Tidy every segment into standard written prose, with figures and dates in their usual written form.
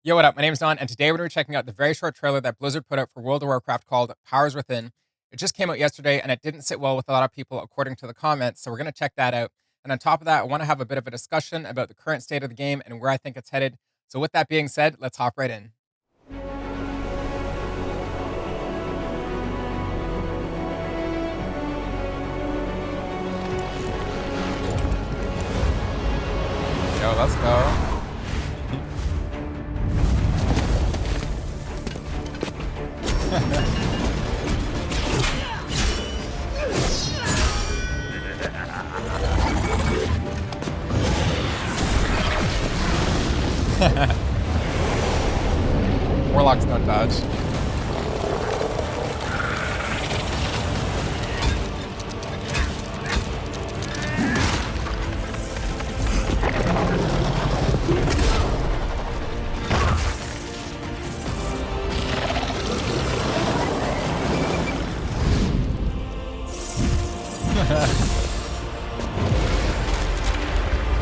Yo, what up? My name is Don, and today we're checking out the very short trailer that Blizzard put out for World of Warcraft called Powers Within. It just came out yesterday, and it didn't sit well with a lot of people, according to the comments, so we're going to check that out. And on top of that, I want to have a bit of a discussion about the current state of the game and where I think it's headed. So, with that being said, let's hop right in. Yo, let's go. Warlocks don't dodge.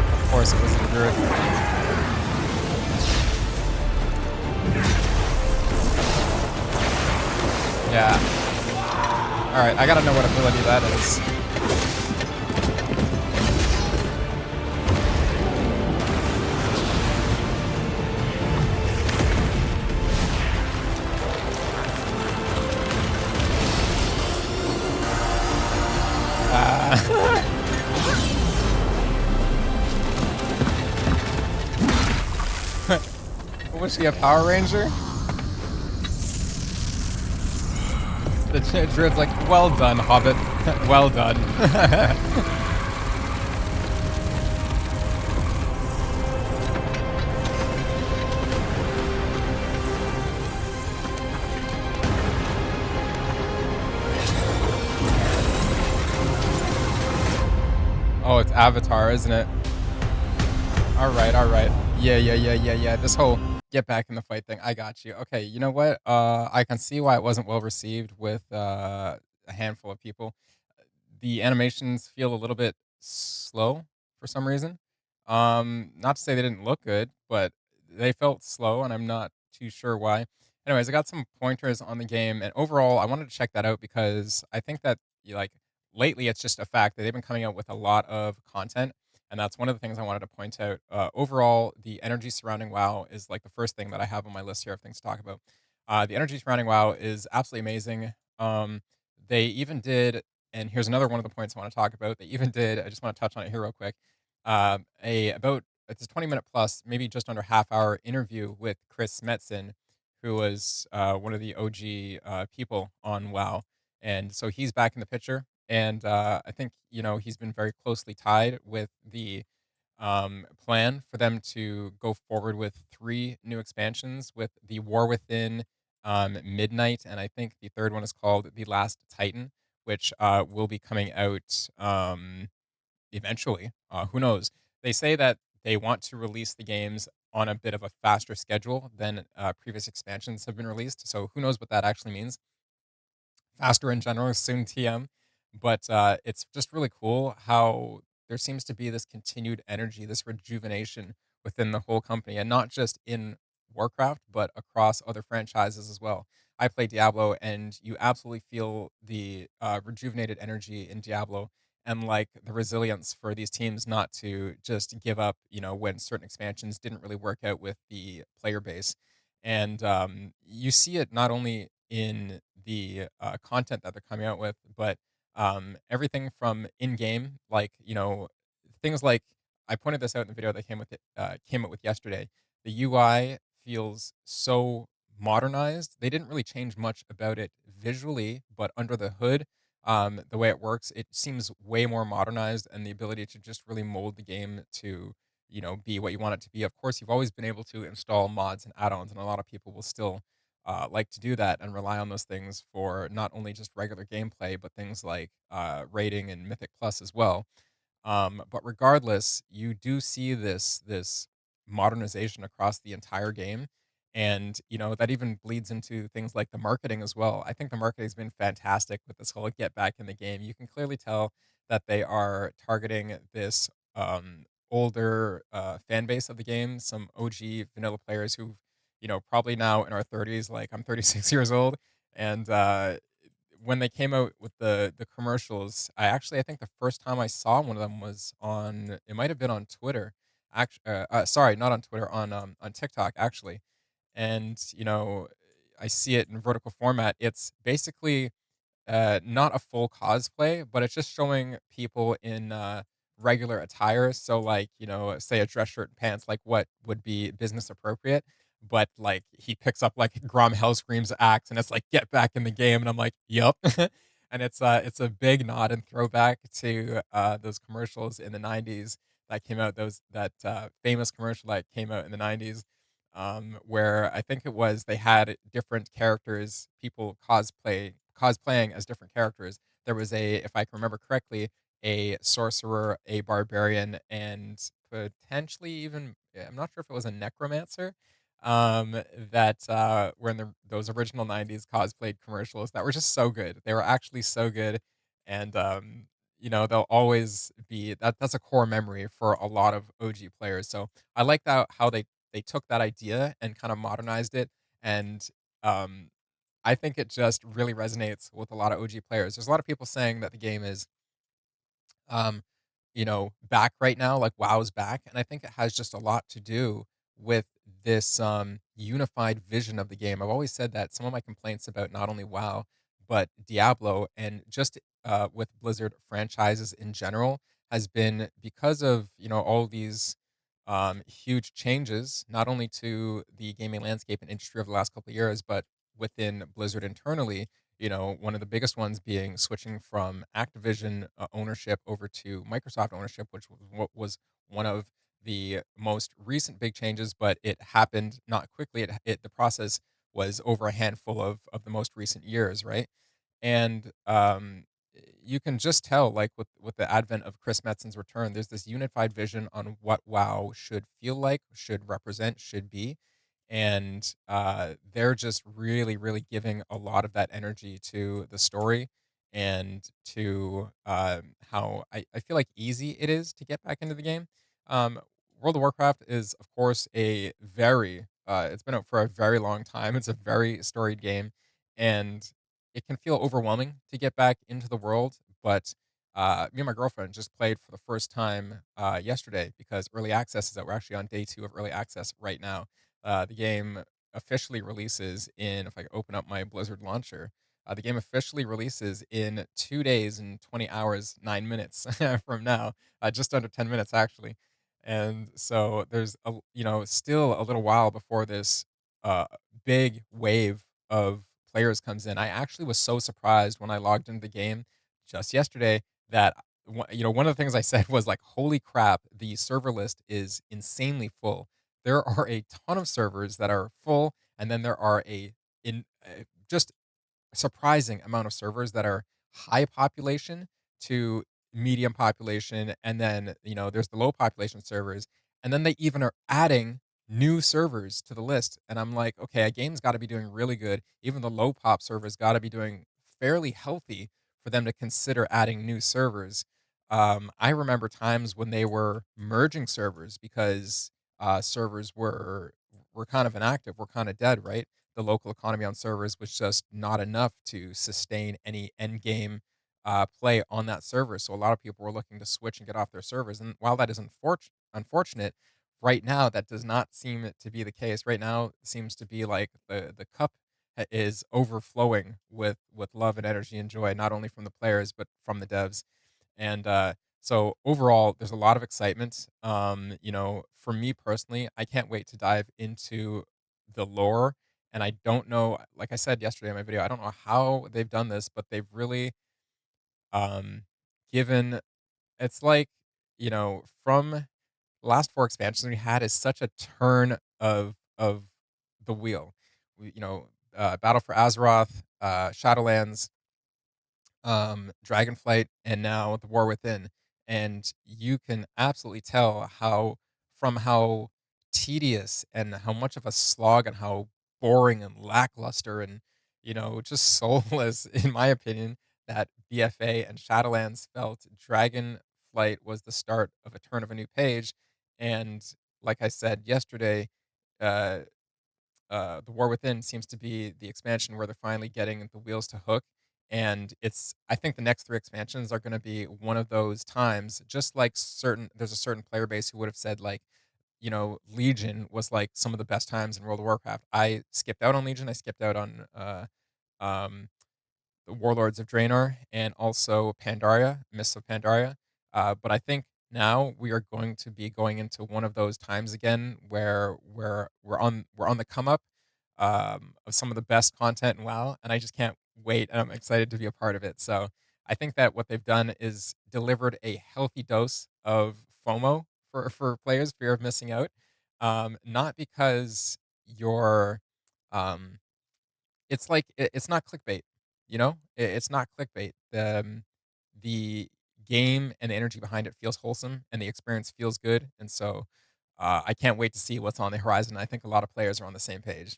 Of course, it was a druid. Yeah. Alright, I gotta know what ability that is. Was she a Power Ranger? The druid's like, well done, Hobbit. Well done. Oh, it's Avatar, isn't it? Alright, alright. Yeah. This whole get back in the fight thing. I got you. Okay, you know what? I can see why it wasn't well received with a handful of people. The animations feel a little bit slow for some reason. Not to say they didn't look good, but they felt slow, and I'm not too sure why. Anyways, I got some pointers on the game, and overall, I wanted to check that out because I think that lately it's just a fact that they've been coming out with a lot of content, and that's one of the things I wanted to point out. Overall, the energy surrounding WoW is like the first thing that I have on my list here of things to talk about. The energy surrounding WoW is absolutely amazing. They even did, and here's another one of the points I want to talk about. They even did. I just want to touch on it here real quick. A about It's a 20-minute plus, maybe just under half hour interview with Chris Metzen, who was one of the OG people on WoW, and so he's back in the picture. And I think he's been very closely tied with the plan for them to go forward with three new expansions with the War Within, Midnight, and I think the third one is called The Last Titan, which will be coming out eventually. Who knows? They say that they want to release the games on a bit of a faster schedule than previous expansions have been released. So who knows what that actually means? Faster in general, soon TM. But it's just really cool how there seems to be this continued energy, this rejuvenation within the whole company, and not just in Warcraft, but across other franchises as well. I play Diablo, and you absolutely feel the rejuvenated energy in Diablo and like the resilience for these teams not to just give up, when certain expansions didn't really work out with the player base. And you see it not only in the content that they're coming out with, but everything from in game, like things like I pointed this out in the video that came out with yesterday. The UI feels so modernized. They didn't really change much about it visually, but under the hood, the way it works, it seems way more modernized, and the ability to just really mold the game to be what you want it to be. Of course, you've always been able to install mods and add-ons, and a lot of people will still like to do that and rely on those things for not only just regular gameplay, but things like rating and Mythic Plus as well. But regardless, you do see this modernization across the entire game, and that even bleeds into things like the marketing as well. I think the marketing's been fantastic with this whole get back in the game. You can clearly tell that they are targeting this older fan base of the game, some OG vanilla players who've probably now in our 30s, like, I'm 36 years old, and, when they came out with the commercials, I think the first time I saw one of them was on it might have been on Twitter, sorry, not on Twitter, on TikTok, actually, and, I see it in vertical format. It's basically not a full cosplay, but it's just showing people in, regular attire. So, like, say a dress shirt and pants, like what would be business appropriate. But like he picks up like Grom Hellscream's axe and it's like, get back in the game. And I'm like, Yup. And it's a big nod and throwback to those commercials in the 90s that came out, those that famous commercial that came out in the 90s. Where I think it was they had different characters, people cosplaying as different characters. There was if I can remember correctly, a sorcerer, a barbarian, and potentially even I'm not sure if it was a necromancer. That were in those original '90s cosplayed commercials that were just so good. They were actually so good, and they'll always be that's a core memory for a lot of OG players. So I like that how they took that idea and kind of modernized it, and um, I think it just really resonates with a lot of OG players. There's a lot of people saying that the game is, um, back right now, like WoW's back, and I think it has just a lot to do with this unified vision of the game. I've always said that some of my complaints about not only WoW but Diablo and just with Blizzard franchises in general has been because of all these huge changes, not only to the gaming landscape and industry over the last couple of years, but within Blizzard internally. One of the biggest ones being switching from Activision ownership over to Microsoft ownership, which was what was one of the most recent big changes, but it happened not quickly. The process was over a handful of the most recent years, right? And you can just tell, like with the advent of Chris Metzen's return, there's this unified vision on what WoW should feel like, should represent, should be, and they're just really, really giving a lot of that energy to the story and to how I feel like easy it is to get back into the game. Um, World of Warcraft is, of course, it's been out for a very long time. It's a very storied game, and it can feel overwhelming to get back into the world. But me and my girlfriend just played for the first time yesterday because early access is out. We're actually on day 2 of early access right now. The game officially releases in, if I open up my Blizzard launcher, the game officially releases in 2 days and 20 hours, 9 minutes from now, just under 10 minutes actually. And so there's still a little while before this uh, big wave of players comes in. I actually was so surprised when I logged into the game just yesterday that one of the things I said was like, "Holy crap, the server list is insanely full." There are a ton of servers that are full, and then there are just surprising amount of servers that are high population to medium population, and then there's the low population servers, and then they even are adding new servers to the list, and I'm like, okay, a game's got to be doing really good. Even the low pop servers got to be doing fairly healthy for them to consider adding new servers. I remember times when they were merging servers because servers were kind of inactive, were kind of dead, right? The local economy on servers was just not enough to sustain any end game play on that server. So a lot of people were looking to switch and get off their servers. And while that is unfortunate, right now that does not seem to be the case. Right now it seems to be like the cup is overflowing with love and energy and joy, not only from the players but from the devs. And so overall, there's a lot of excitement. For me personally, I can't wait to dive into the lore. And I don't know, like I said yesterday in my video, I don't know how they've done this, but they've really um, given. It's like from last 4 expansions we had is such a turn of the wheel. Battle for Azeroth, Shadowlands, Dragonflight, and now The War Within. And you can absolutely tell how tedious and how much of a slog and how boring and lackluster and just soulless, in my opinion, that BFA and Shadowlands felt. Dragonflight was the start of a turn of a new page, and like I said yesterday, uh, the War Within seems to be the expansion where they're finally getting the wheels to hook, and I think the next 3 expansions are gonna be one of those times, just like there's a certain player base who would have said, like, Legion was, like, some of the best times in World of Warcraft. I skipped out on Legion, I skipped out on, um the Warlords of Draenor, and also Pandaria, Mists of Pandaria. But I think now we are going to be going into one of those times again where we're on the come up of some of the best content in WoW, and I just can't wait, and I'm excited to be a part of it. So I think that what they've done is delivered a healthy dose of FOMO for players, fear of missing out. Not because you're um, it's like it's not clickbait, you know? It's not clickbait. The game and the energy behind it feels wholesome, and the experience feels good, and so, I can't wait to see what's on the horizon. I think a lot of players are on the same page.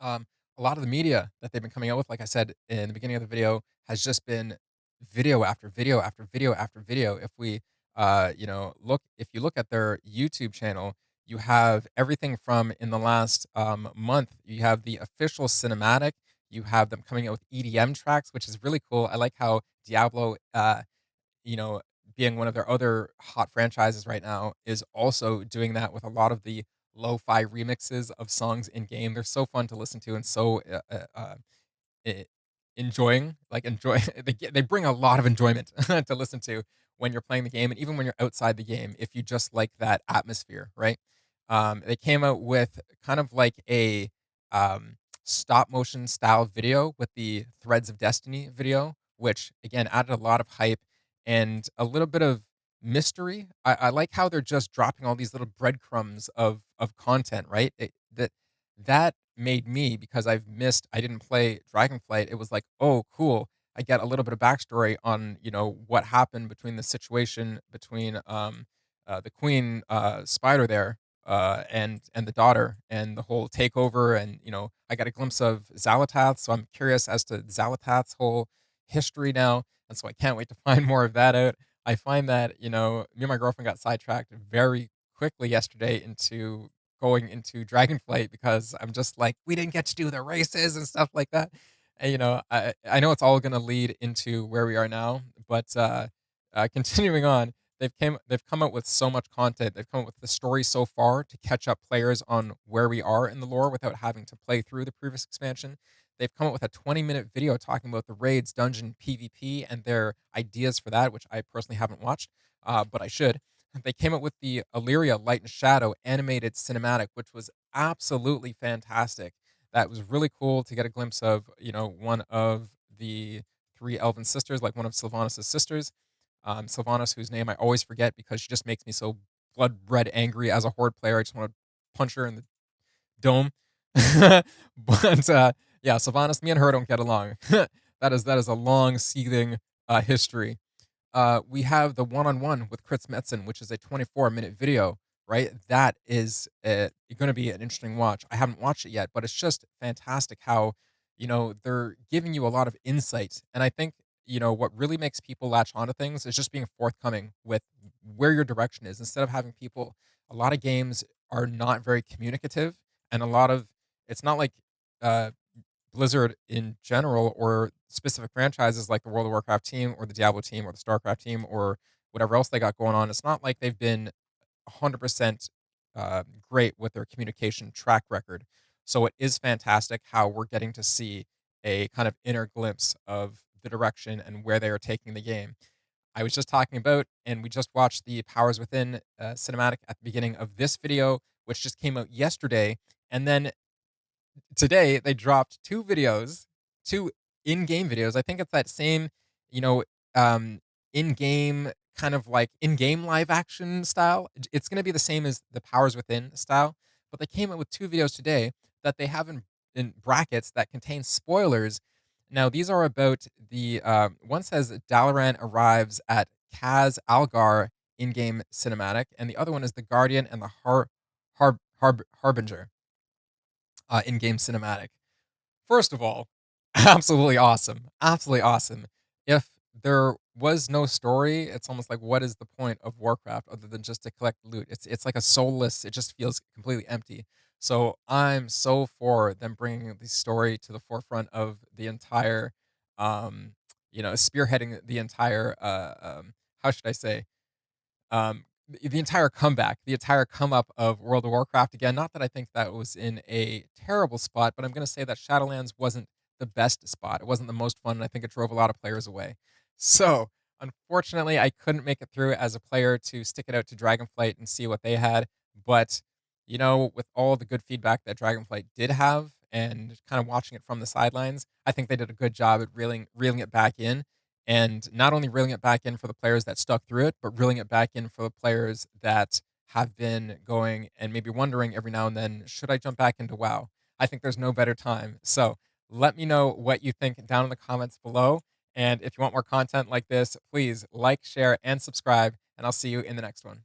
Um, a lot of the media that they've been coming out with, like I said in the beginning of the video, has just been video after video after video after video. If you look at their YouTube channel, you have everything from in the last month. You have the official cinematic. You have them coming out with EDM tracks, which is really cool. I like how Diablo you know, being one of their other hot franchises right now, is also doing that with a lot of the lo-fi remixes of songs in game. They're so fun to listen to and so e enjoy they bring a lot of enjoyment to listen to when you're playing the game, and even when you're outside the game, if you just like that atmosphere, right? They came out with kind of like a, stop motion style video with the Threads of Destiny video, which again added a lot of hype and a little bit of mystery. I like how they're just dropping all these little breadcrumbs of content, right? That made me, because I didn't play Dragonflight, it was like, "Oh, cool. I get a little bit of backstory on, what happened between the situation between, the queen, spider there, and the daughter, and the whole takeover, and, I got a glimpse of Xalatath, so I'm curious as to Xalatath's whole history now, and so I can't wait to find more of that out. I find that, me and my girlfriend got sidetracked very quickly yesterday into going into Dragonflight, because I'm just like, we didn't get to do the races and stuff like that. And I know it's all gonna lead into where we are now, but continuing on, they've come up with so much content. They've come up with the story so far to catch up players on where we are in the lore without having to play through the previous expansion. They've come up with a 20-minute video talking about the raids, dungeon, PvP, and their ideas for that, which I personally haven't watched, but I should. They came up with the Illyria Light and Shadow animated cinematic, which was absolutely fantastic. That was really cool to get a glimpse of, one of the 3 elven sisters, like one of Sylvanas' sisters. Sylvanas, whose name I always forget because she just makes me so blood red angry as a horde player. I just want to punch her in the dome. But yeah, Sylvanas, me and her don't get along. That is a long seething history. We have the one-on-one with Chris Metzen, which is a 24-minute video, right? That is going to be an interesting watch. I haven't watched it yet, but it's just fantastic how, they're giving you a lot of insight. And I think, what really makes people latch onto things is just being forthcoming with where your direction is. Instead of having people, a lot of games are not very communicative, and it's not like, uh, Blizzard in general, or specific franchises like the World of Warcraft team or the Diablo team or the StarCraft team or whatever else they got going on. It's not like they've been 100% great with their communication track record. So it is fantastic how we're getting to see a kind of inner glimpse of the direction and where they are taking the game. I was just talking about, and we just watched the Powers Within cinematic at the beginning of this video, which just came out yesterday. And then today they dropped 2 videos, 2 in-game videos. I think it's that same, you know, in-game kind of like in-game live action style. It's gonna be the same as the Powers Within style, but they came out with 2 videos today that they have in brackets that contain spoilers. Now, these are about one says Dalaran arrives at Kaz Algar in-game cinematic, and the other one is the Guardian and the Harbinger in-game cinematic. First of all, absolutely awesome. Absolutely awesome. If there was no story, it's almost like, what is the point of Warcraft other than just to collect loot? It's like a soulless, it just feels completely empty. So I'm so for them bringing the story to the forefront of the entire, um, spearheading the entire, how should I say, the entire comeback, the entire come up of World of Warcraft again. Not that I think that was in a terrible spot, but I'm going to say that Shadowlands wasn't the best spot. It wasn't the most fun, and I think it drove a lot of players away. So, unfortunately, I couldn't make it through as a player to stick it out to Dragonflight and see what they had. But, with all the good feedback that Dragonflight did have and kind of watching it from the sidelines, I think they did a good job at reeling it back in, and not only reeling it back in for the players that stuck through it, but reeling it back in for the players that have been going and maybe wondering every now and then, should I jump back into WoW? I think there's no better time. So let me know what you think down in the comments below. And if you want more content like this, please like, share, and subscribe. And I'll see you in the next one.